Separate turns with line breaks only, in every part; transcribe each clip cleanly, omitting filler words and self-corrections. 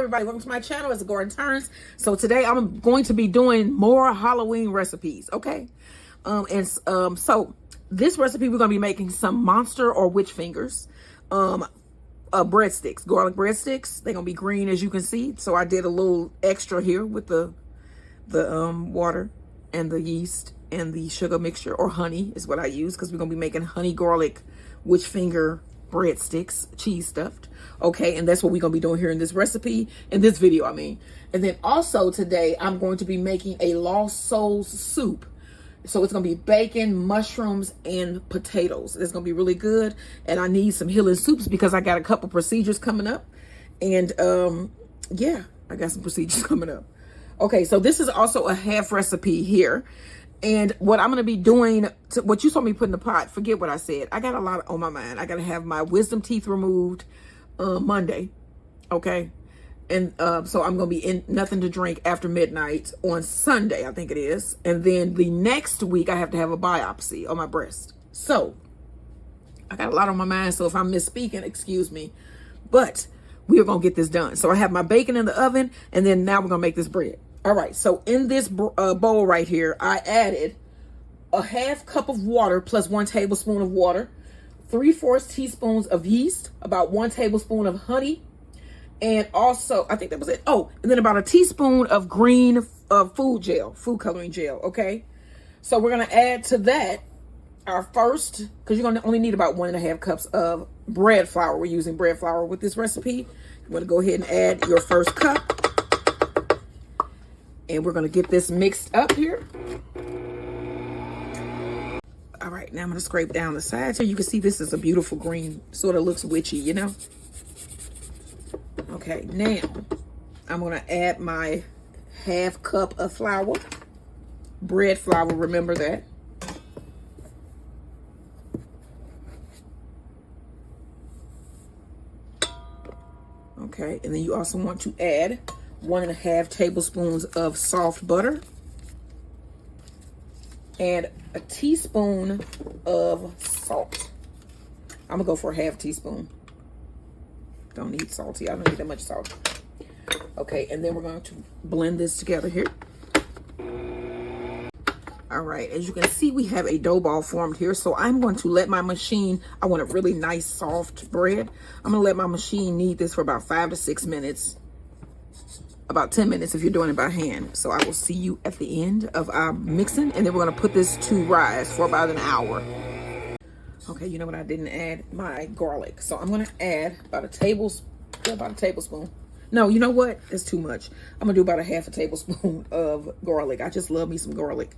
everybody, welcome to my channel. It's Gordon Turns. So today I'm going to be doing more Halloween recipes, okay? So this recipe we're going to be making some monster or witch fingers, breadsticks, garlic breadsticks. They're going to be green, as you can see. So I did a little extra here with the water and the yeast and the sugar mixture, or honey is what I use, because we're going to be making honey garlic witch finger breadsticks, cheese stuffed. Okay, and that's what we're gonna be doing here in this recipe, in this video, I mean. And then also today I'm going to be making a Lost Souls soup. So it's gonna be bacon, mushrooms, and potatoes. It's gonna be really good. And I need some healing soups because I got a couple procedures coming up. And yeah, I got some procedures coming up. Okay, so this is also a half recipe here. And what I'm going to be doing, what you saw me put in the pot, forget what I said. I got a lot on my mind. I got to have my wisdom teeth removed Monday. Okay. And so I'm going to be in nothing to drink after midnight on Sunday, I think it is. And then the next week I have to have a biopsy on my breast. So I got a lot on my mind. So if I'm misspeaking, excuse me. But we are going to get this done. So I have my bacon in the oven, and then now we're going to make this bread. All right, so in this bowl right here, I added a half cup of water plus 1 tablespoon of water, 3/4 teaspoons of yeast, about 1 tablespoon of honey, and also, I think that was it. Oh, and then about a teaspoon of green food coloring gel, okay? So we're gonna add to that our first, because you're gonna only need about 1.5 cups of bread flour. We're using bread flour with this recipe. You wanna go ahead and add your first cup. And we're going to get this mixed up here. All right, now I'm going to scrape down the sides. So you can see this is a beautiful green. Sort of looks witchy, you know? Okay, now I'm going to add my half cup of flour. Bread flour, remember that. Okay, and then you also want to add 1.5 tablespoons of soft butter and a teaspoon of salt. I'm gonna go for a half teaspoon. Don't need salty. I don't need that much salt. Okay, and then we're going to blend this together here. All right, as you can see, we have a dough ball formed here. So I'm going to let my machine, I want a really nice soft bread. I'm gonna let my machine knead this for about 5 to 6 minutes. About 10 minutes if you're doing it by hand. So I will see you at the end of our mixing, and then we're gonna put this to rise for about an hour. Okay, you know what, I didn't add my garlic. So I'm gonna add about a tablespoon. No, you know what? That's too much. I'm gonna do about a half a tablespoon of garlic. I just love me some garlic.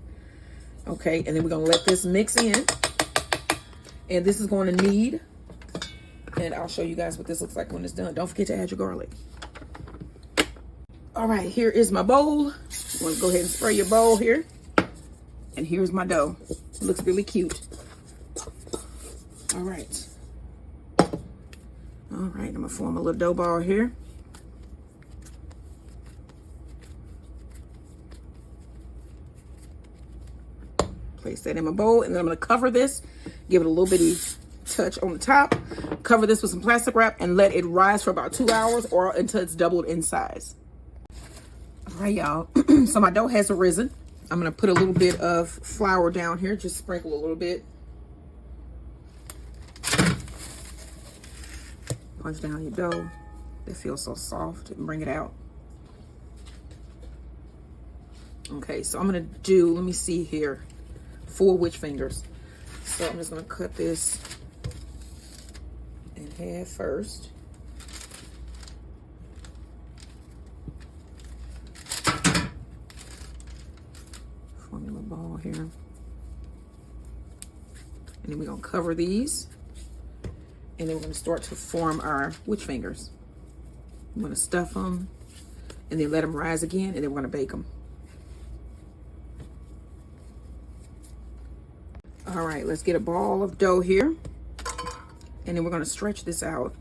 Okay, and then we're gonna let this mix in. And this is going to knead. And I'll show you guys what this looks like when it's done. Don't forget to add your garlic. All right, here is my bowl. You want to go ahead and spray your bowl here. And here's my dough. It looks really cute. All right. All right, I'm gonna form a little dough ball here. Place that in my bowl, and then I'm gonna cover this, give it a little bitty touch on the top, cover this with some plastic wrap, and let it rise for about 2 hours or until it's doubled in size. All right, y'all. So my dough has arisen. I'm gonna put a little bit of flour down here, just sprinkle a little bit. Punch down your dough. It feels so soft, and bring it out. Okay, so I'm gonna do, let me see here, 4 witch fingers. So I'm just gonna cut this in half first. Formula ball here. And then we're gonna cover these. And then we're gonna start to form our witch fingers. I'm gonna stuff them and then let them rise again, and then we're gonna bake them. All right, let's get a ball of dough here. And then we're gonna stretch this out.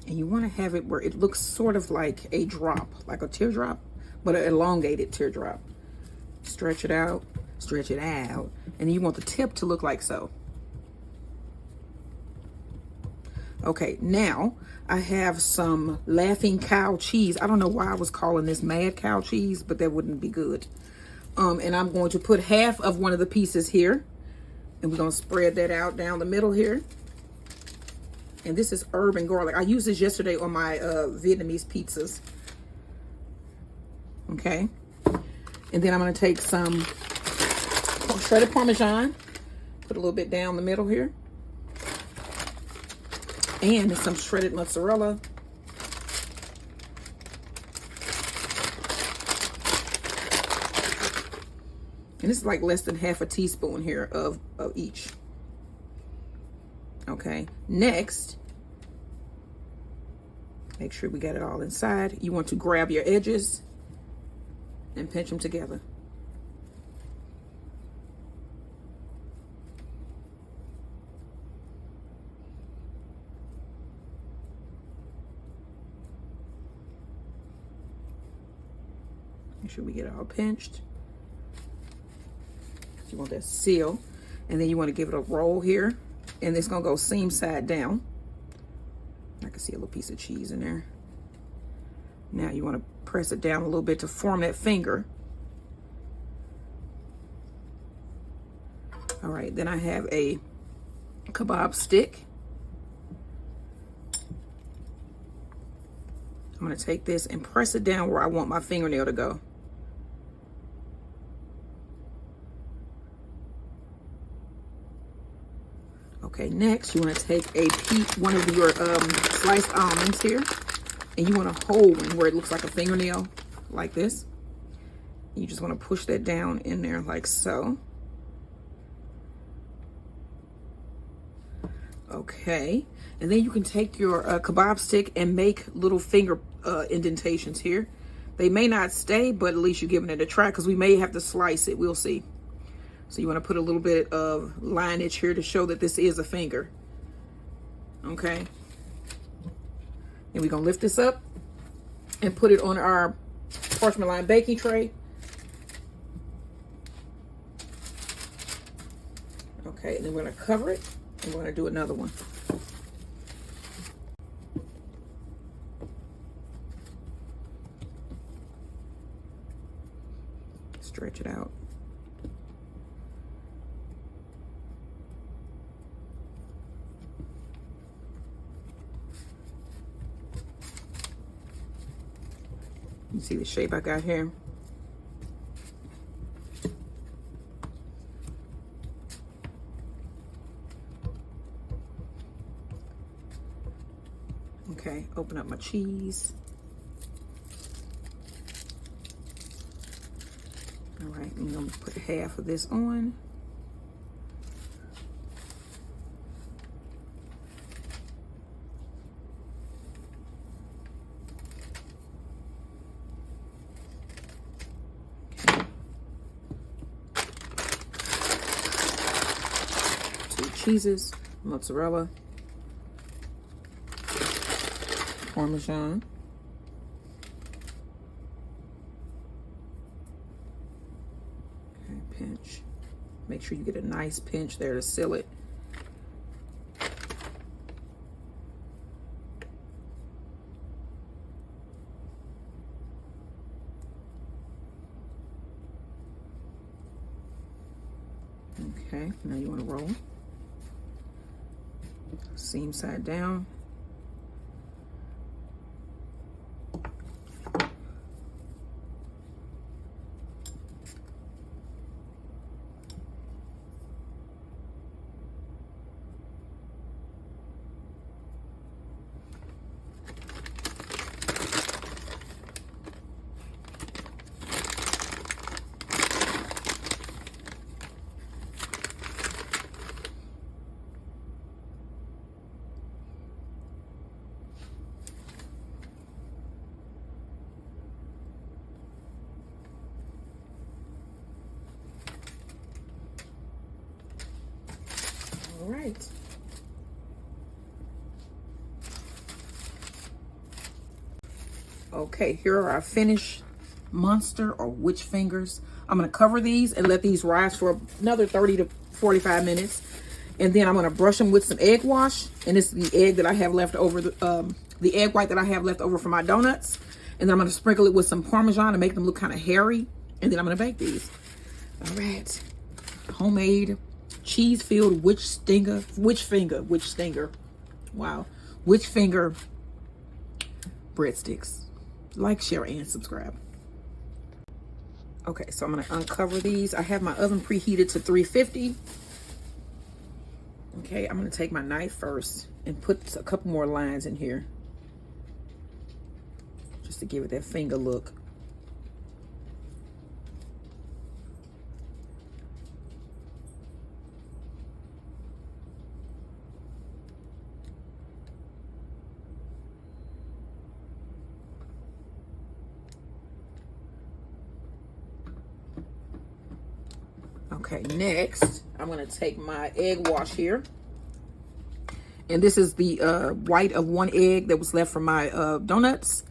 And you want to have it where it looks sort of like a drop, like a teardrop, but an elongated teardrop. Stretch it out, and then you want the tip to look like so. Okay, now I have some Laughing Cow cheese. I don't know why I was calling this Mad Cow cheese, but that wouldn't be good. And I'm going to put half of one of the pieces here, and we're going to spread that out down the middle here. And this is herb and garlic. I used this yesterday on my Vietnamese pizzas. Okay. And then I'm going to take some shredded Parmesan. Put a little bit down the middle here. And some shredded mozzarella. And this is like less than half a teaspoon here of each. Okay, next, make sure we got it all inside. You want to grab your edges and pinch them together. Make sure we get it all pinched. You want that seal, and then you want to give it a roll here. And it's gonna go seam side down. I can see a little piece of cheese in there. Now you want to press it down a little bit to form that finger. All right, then I have a kebab stick. I'm gonna take this and press it down where I want my fingernail to go. Okay, next you want to take one of your sliced almonds here, and you want to hold one where it looks like a fingernail, like this. You just want to push that down in there like so. Okay, and then you can take your kebab stick and make little finger indentations here. They may not stay, but at least you're giving it a try, because we may have to slice it. We'll see. So you want to put a little bit of lineage here to show that this is a finger. Okay. And we're going to lift this up and put it on our parchment lined baking tray. Okay, and then we're going to cover it, and we're going to do another one. Stretch it out. You see the shape I got here? Okay, open up my cheese. All right, I'm gonna put half of this on. Cheeses, mozzarella, Parmesan, okay, pinch. Make sure you get a nice pinch there to seal it. Okay, now you want to roll. Seam side down. All right. Okay, here are our finished monster or witch fingers. I'm going to cover these and let these rise for another 30 to 45 minutes. And then I'm going to brush them with some egg wash. And this is the egg that I have left over, the egg white that I have left over for my donuts. And then I'm going to sprinkle it with some Parmesan to make them look kind of hairy. And then I'm going to bake these. All right. Homemade cheese-filled witch finger. Wow. Witch finger breadsticks. Like, share, and subscribe. Okay, so I'm going to uncover these. I have my oven preheated to 350. Okay, I'm going to take my knife first and put a couple more lines in here. Just to give it that finger look. Okay, next, I'm going to take my egg wash here. And this is the white of one egg that was left from my donuts.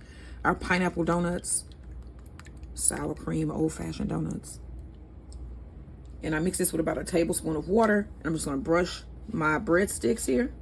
Our pineapple donuts. Sour cream, old-fashioned donuts. And I mix this with about a tablespoon of water. And I'm just going to brush my breadsticks here.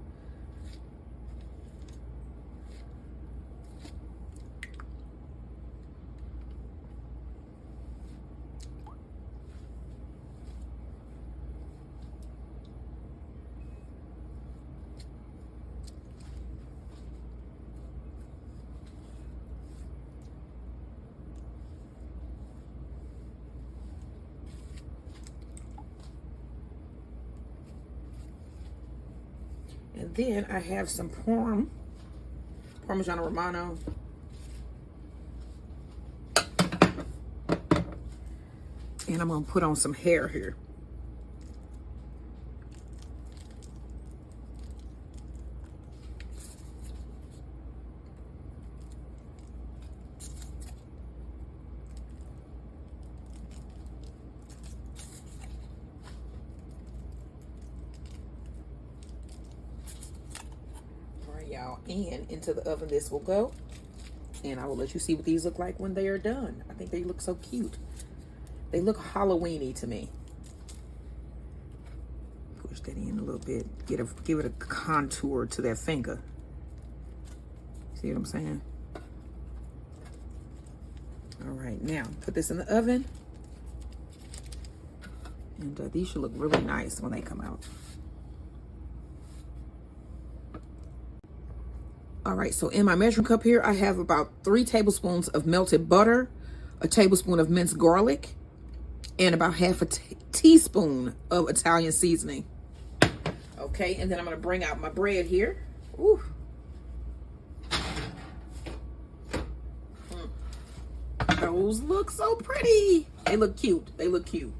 And then I have some Parmesan Romano. And I'm going to put on some hair here. Y'all, and into the oven this will go, and I will let you see what these look like when they are done. I think they look so cute. They look Halloweeny to me. Push that in a little bit, give it a contour to that finger. See what I'm saying? All right, now put this in the oven, and these should look really nice when they come out. All right, so in my measuring cup here, I have about 3 tablespoons of melted butter, a tablespoon of minced garlic, and about half a teaspoon of Italian seasoning. Okay, and then I'm gonna bring out my bread here. Ooh. Those look so pretty. They look cute, they look cute.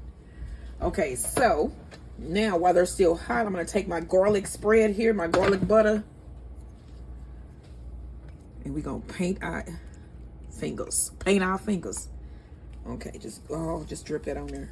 Okay, so now while they're still hot, I'm gonna take my garlic spread here, my garlic butter, and we're gonna paint our fingers. Paint our fingers. Okay, just drip that on there.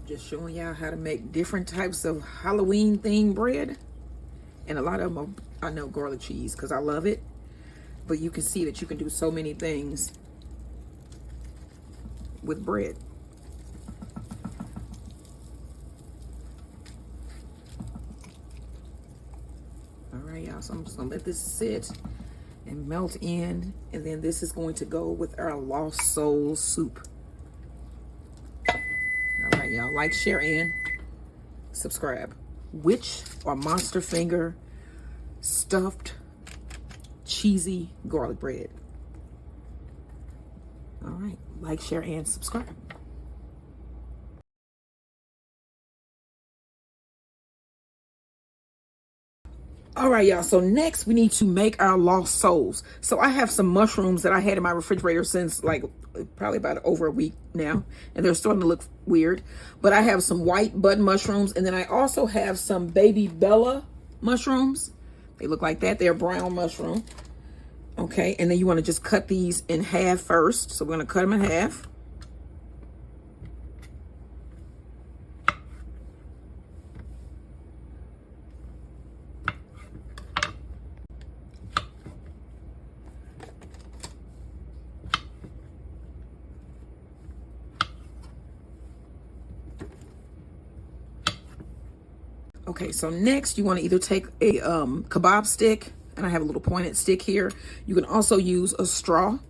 Just showing y'all how to make different types of Halloween themed bread. And a lot of them are, I know, garlic cheese because I love it. But you can see that you can do so many things with bread. All right, y'all, so I'm just gonna let this sit and melt in, and then this is going to go with our Lost Soul soup. All right, y'all, like, share, and subscribe. Witch or monster finger stuffed cheesy garlic bread. All right, like, share, and subscribe. All right, y'all, so next we need to make our lost souls. So I have some mushrooms that I had in my refrigerator since like probably about over a week now, and they're starting to look weird. But I have some white button mushrooms, and then I also have some baby Bella mushrooms. They look like that. They're brown mushroom. Okay, and then you want to just cut these in half first. So we're going to cut them in half. Okay, so next you want to either take a kebab stick, and I have a little pointed stick here. You can also use a straw,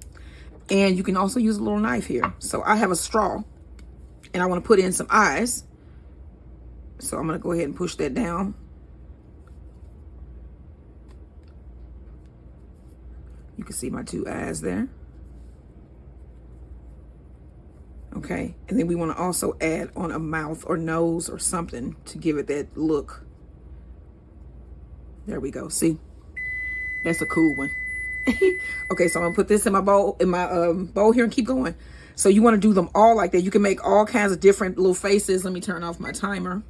and you can also use a little knife here. So I have a straw, and I want to put in some eyes. So I'm going to go ahead and push that down. You can see my 2 eyes there. Okay, and then we want to also add on a mouth or nose or something to give it that look. There we go. See, that's a cool one. Okay, so I'm gonna put this in my bowl, bowl here, and keep going. So you want to do them all like that. You can make all kinds of different little faces. Let me turn off my timer,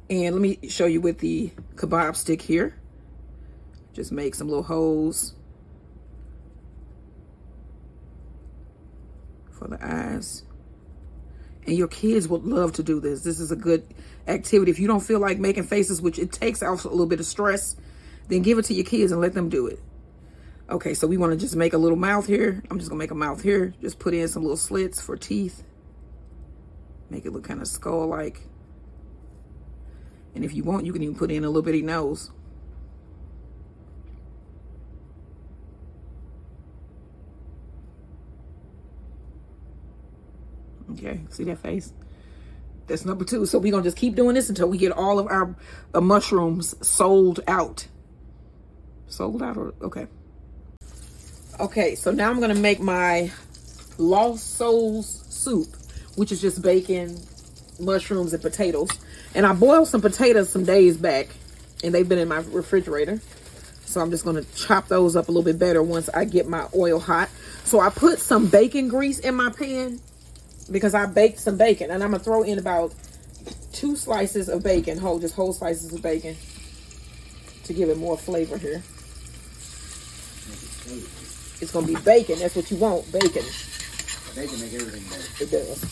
and let me show you with the kebab stick here. Just make some little holes for the eyes. And your kids would love to do this. This is a good activity. If you don't feel like making faces, which it takes out a little bit of stress, then give it to your kids and let them do it. Okay, so we want to just make a little mouth here. I'm just gonna make a mouth here. Just put in some little slits for teeth. Make it look kind of skull-like. And if you want, you can even put in a little bitty nose. Okay, see that face? That's number 2. So we're gonna just keep doing this until we get all of our mushrooms sold out. Sold out, or okay. Okay, so now I'm gonna make my Lost Souls soup, which is just bacon, mushrooms, and potatoes. And I boiled some potatoes some days back, and they've been in my refrigerator. So I'm just gonna chop those up a little bit better once I get my oil hot. So I put some bacon grease in my pan because I baked some bacon, and I'm gonna throw in about 2 slices of bacon, whole slices of bacon, to give it more flavor here. It's gonna be bacon. That's what you want, bacon.
Bacon make everything better.
It does.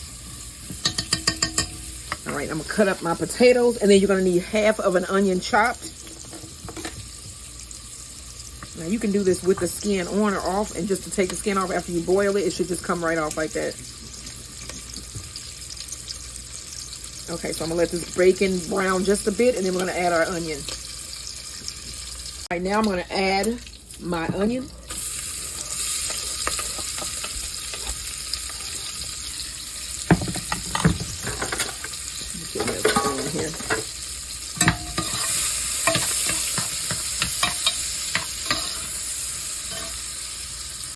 All right, I'm gonna cut up my potatoes, and then you're gonna need half of an onion chopped. Now you can do this with the skin on or off, and just to take the skin off after you boil it, it should just come right off like that. Okay, so I'm gonna let this bacon brown just a bit, and then we're gonna add our onion. All right, now I'm gonna add my onion. Get that spoon here.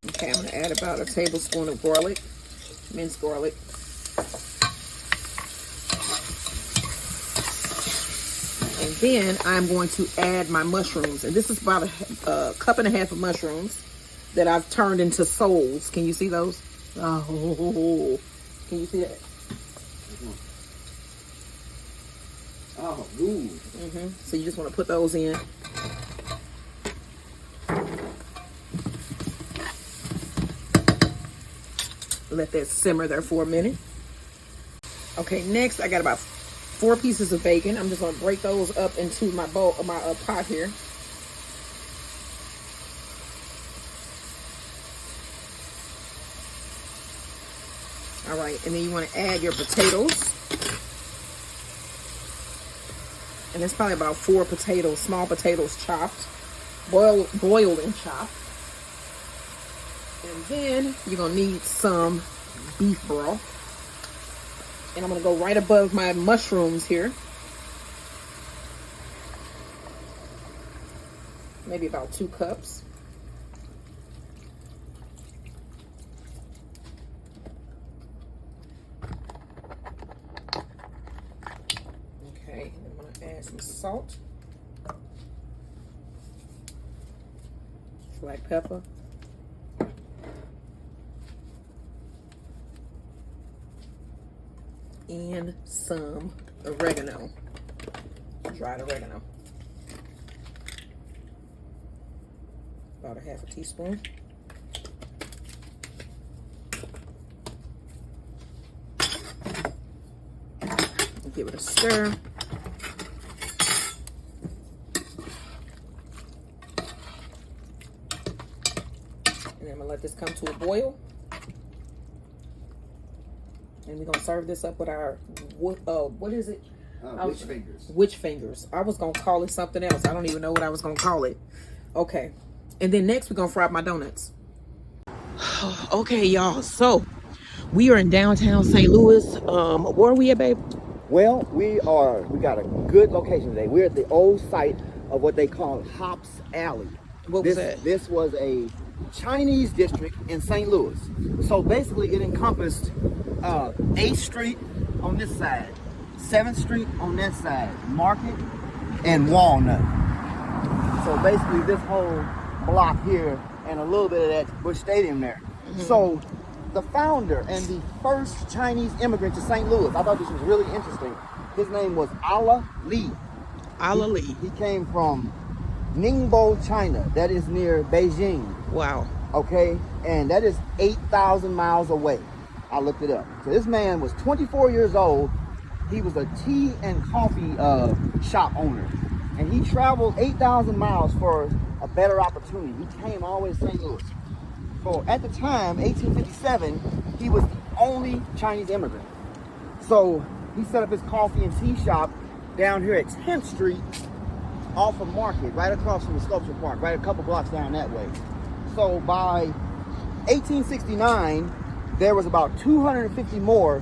Okay, I'm gonna add about a tablespoon of garlic, minced garlic. And then I'm going to add my mushrooms. And this is about a cup and a half of mushrooms that I've turned into souls. Can you see those? Oh, can you see that?
Oh, ooh.
So you just want to put those in. Let that simmer there for a minute. Okay, next I got about 4 pieces of bacon. I'm just gonna break those up into my bowl, my pot here. All right, and then you want to add your potatoes. And it's probably about 4 potatoes, small potatoes chopped, boiled and chopped. And then you're gonna need some beef broth. And I'm gonna go right above my mushrooms here. Maybe about 2 cups. Okay, and I'm gonna add some salt, black pepper, and some oregano, dried oregano. About a half a teaspoon. Give it a stir. And then I'm gonna let this come to a boil. And we're gonna serve this up with our, what is it?
Witch fingers.
Witch fingers. I was gonna call it something else. I don't even know what I was gonna call it. Okay. And then next we're gonna fry my donuts. Okay, y'all. So we are in downtown St. Louis. Where are we at, babe?
Well, we got a good location today. We're at the old site of what they call Hops Alley.
What was that?
This was a Chinese district in St. Louis. So basically it encompassed 8th Street on this side, 7th Street on that side, Market, and Walnut. So basically this whole block here and a little bit of that Busch Stadium there. So the founder and the first Chinese immigrant to St. Louis, I thought this was really interesting. His name was Allah Li.
Allah Li.
He came from Ningbo, China. That is near Beijing.
Wow.
Okay, and that is 8,000 miles away. I looked it up. So this man was 24 years old. He was a tea and coffee shop owner, and he traveled 8,000 miles for a better opportunity. He came all the way to St. Louis. For at the time, 1857, he was the only Chinese immigrant. So he set up his coffee and tea shop down here at 10th Street off of Market, right across from the sculpture park, right a couple blocks down that way. So by 1869, there was about 250 more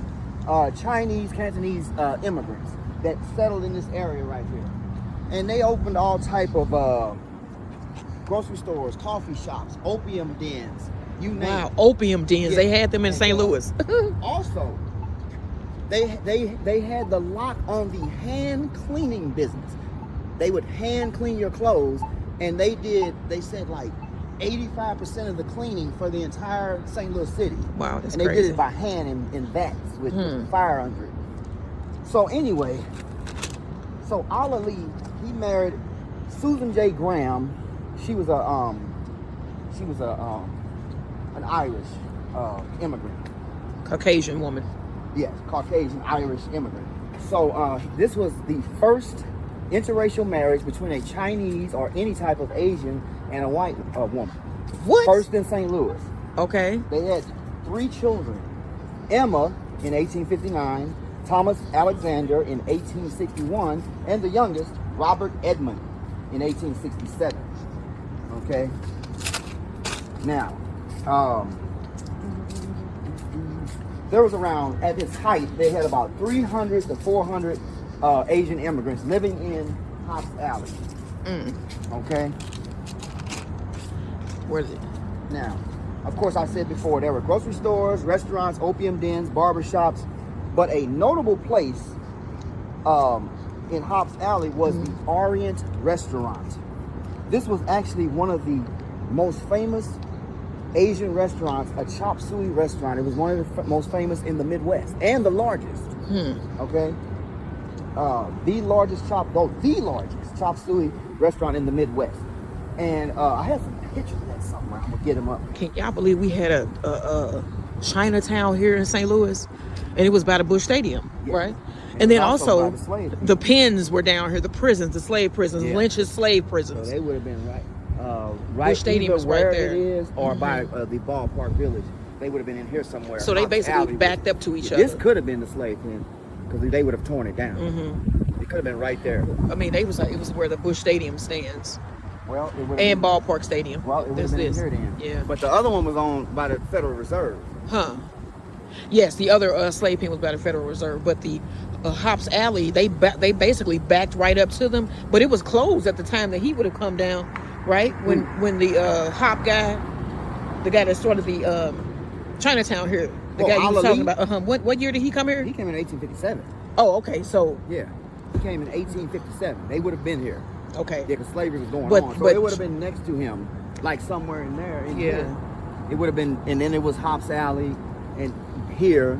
Chinese, Cantonese immigrants that settled in this area right here. And they opened all type of grocery stores, coffee shops, opium dens, you name it.
Wow, opium dens.
Yeah.
They had them in St. Louis.
Also, they had the lock on the hand cleaning business. They would hand clean your clothes, and they said like 85% of the cleaning for the entire St. Louis city.
Wow, that's
and they
crazy.
did it by hand in vats with fire under it. So anyway, so Allah Lee, he married Susan J. Graham. She was an Irish immigrant.
Caucasian woman.
Yes, Caucasian Irish immigrant. So this was the first interracial marriage between a Chinese or any type of Asian and a white woman.
What?
First in St. Louis.
Okay.
They had 3 children. Emma in 1859, Thomas Alexander in 1861, and the youngest, Robert Edmund, in 1867. Okay? Now, there was around, at its height, they had about 300 to 400 Asian immigrants living in Hops Alley. Okay?
Where is it?
Now, of course, I said before, there were grocery stores, restaurants, opium dens, barber shops, but a notable place in Hops Alley was the Orient Restaurant. This was actually one of the most famous Asian restaurants, a chop suey restaurant. It was one of the most famous in the Midwest and the largest. Okay? The largest chop suey restaurant in the Midwest. And I have some pictures of that somewhere. I'm gonna get them up.
Can y'all believe we had a Chinatown here in St. Louis, and it was by the Busch Stadium, right? And then also the pens were down here, the prisons, the slave prisons, Lynch's slave prisons.
So they would have been right
Busch Stadium was right there,
it is, or by the ballpark village. They would have been in here somewhere.
So they basically backed up to each other.
This could have been the slave pen because they would have torn it down. It could have been right there.
I mean, it was where the Busch Stadium stands.
Well,
and Ballpark Stadium.
Well, it would have been in here then.
Yeah.
But the other one was owned by the Federal Reserve.
Huh. Yes, the other slave pen was by the Federal Reserve, but the Hops Alley, they basically backed right up to them, but it was closed at the time that he would have come down, right? When the Hop guy, the guy that started the Chinatown here, the guy you was talking about. What year did he come here?
He came in 1857.
Oh, okay. So
yeah, he came in 1857. They would have been here.
Okay.
Yeah, because slavery was going on. So it would have been next to him, like somewhere in there. It would have been, and then it was Hops Alley, and here,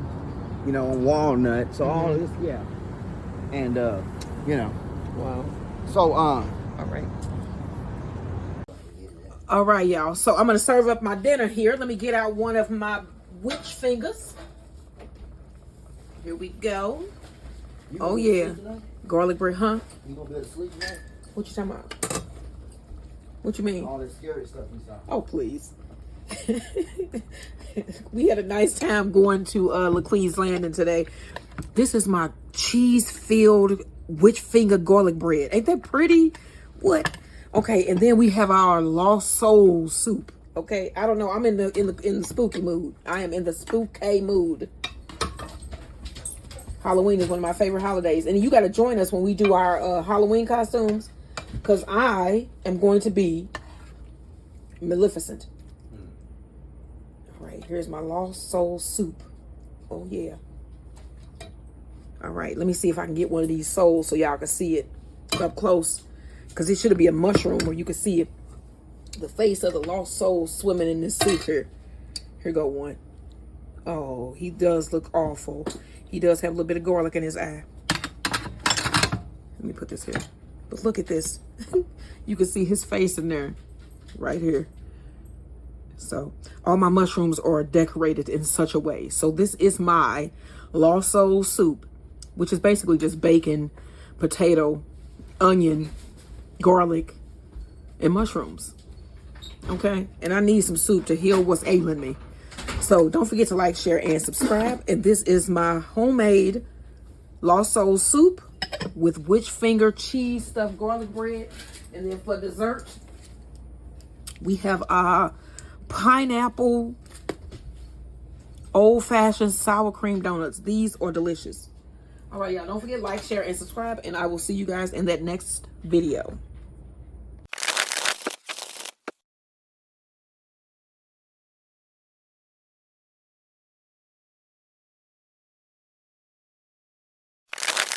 you know, on Walnut. So all of this, and you know.
Wow.
So
all right. All right, y'all. So I'm gonna serve up my dinner here. Let me get out one of my witch fingers. Here we go. Oh yeah, garlic bread, huh?
You gonna be able to sleep tonight?
What you talking about? What you mean?
All this scary stuff we saw.
Oh please. We had a nice time going to LaQueen's Landing today. This is my cheese-filled witch finger garlic bread. Ain't that pretty? What? Okay, and then we have our Lost Soul soup. Okay, I don't know. I'm in the spooky mood. I am in the spooky mood. Halloween is one of my favorite holidays, and you got to join us when we do our Halloween costumes, because I am going to be Maleficent. All right, here's my Lost Soul soup. Oh yeah. All right, let me see if I can get one of these souls so y'all can see it up close, because it should be a mushroom where you can see it. The face of the lost soul swimming in this soup here. Here go one. Oh, he does look awful. He does have a little bit of garlic in his eye. Let me put this here. But look at this. You can see his face in there. Right here. So, all my mushrooms are decorated in such a way. So, this is my Lost Soul soup, which is basically just bacon, potato, onion, garlic, and mushrooms. Okay, and I need some soup to heal what's ailing me. So don't forget to like, share, and subscribe. And this is my homemade Lost Soul soup with witch finger cheese stuffed garlic bread. And then for dessert, we have our pineapple old-fashioned sour cream donuts. These are delicious. All right, y'all, don't forget to like, share, and subscribe. And I will see you guys in that next video.